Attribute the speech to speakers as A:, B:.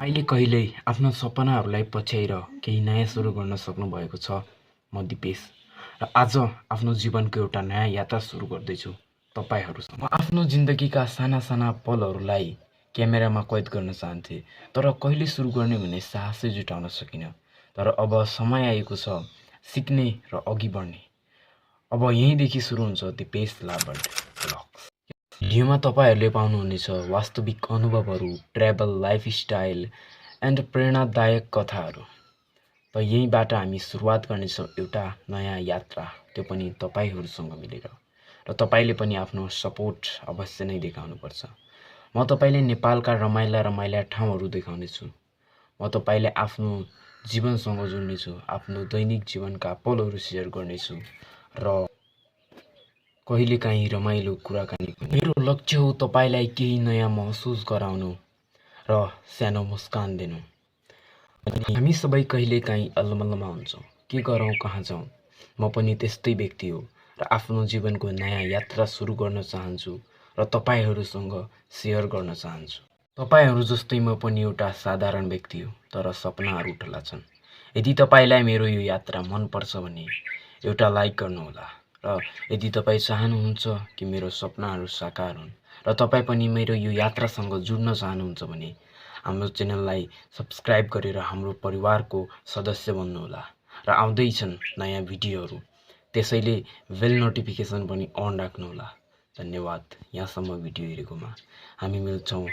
A: अहिले कहिल्यै आफ्नो सपनाहरूलाई पछ्याएर केही नयाँ सुरु गर्न सक्नुभएको छ। म दिपेश र आज आफ्नो जीवनको एउटा नयाँ यात्रा सुरु गर्दैछु तपाईँहरूसँग। म आफ्नो जिन्दगीका साना साना पलहरूलाई क्यामेरामा कैद गर्न चाहन्थेँ, तर कहिले सुरु गर्ने भन्ने साहसै जुटाउन सकिनँ। तर अब समय आएको छ सिक्ने र अघि बढ्ने। अब यहीँदेखि सुरु हुन्छ दिपेश लाबर्ड ब्लग्स। भिडियोमा तपाईँहरूले पाउनुहुनेछ वास्तविक अनुभवहरू, ट्राभल, लाइफस्टाइल एन्ड प्रेरणादायक कथाहरू। र यहीँबाट हामी सुरुवात गर्नेछौँ एउटा नयाँ यात्रा, त्यो पनि तपाईँहरूसँग मिलेर। र तपाईँले पनि आफ्नो सपोर्ट अवश्य नै देखाउनुपर्छ। म तपाईँले नेपालका रमाइला रमाइला ठाउँहरू देखाउनेछु। म तपाईँलाई आफ्नो जीवनसँग जोड्नेछु, आफ्नो दैनिक जीवनका पलहरू सेयर गर्नेछु र कहिलेकाहीँ रमाइलो कुराकानी पनि। मेरो लक्ष्य हो तपाईँलाई केही नयाँ महसुस गराउनु र सानो मुस्कान दिनु। अनि हामी सबै कहिलेकाहीँ अल्मल्लमा हुन्छौँ, के गरौँ कहाँ जाउँ। म पनि त्यस्तै व्यक्ति हो र आफ्नो जीवनको नयाँ यात्रा सुरु गर्न चाहन्छु र तपाईँहरूसँग सेयर गर्न चाहन्छु। तपाईँहरू जस्तै म पनि एउटा साधारण व्यक्ति हो, तर सपनाहरू ठुला छन्। यदि तपाईँलाई मेरो यो यात्रा मनपर्छ भने एउटा लाइक गर्नुहोला। र यदि तपाईँ चाहनुहुन्छ कि मेरो सपनाहरू साकार हुन् र तपाईँ पनि मेरो यो यात्रासँग जुड्न चाहनुहुन्छ भने हाम्रो च्यानललाई सब्स्क्राइब गरेर हाम्रो परिवारको सदस्य बन्नुहोला। र आउँदैछन् नयाँ भिडियोहरू, त्यसैले बेल नोटिफिकेसन पनि अन राख्नुहोला। धन्यवाद यहाँसम्म भिडियो हेरेकोमा। हामी मिल्छौँ।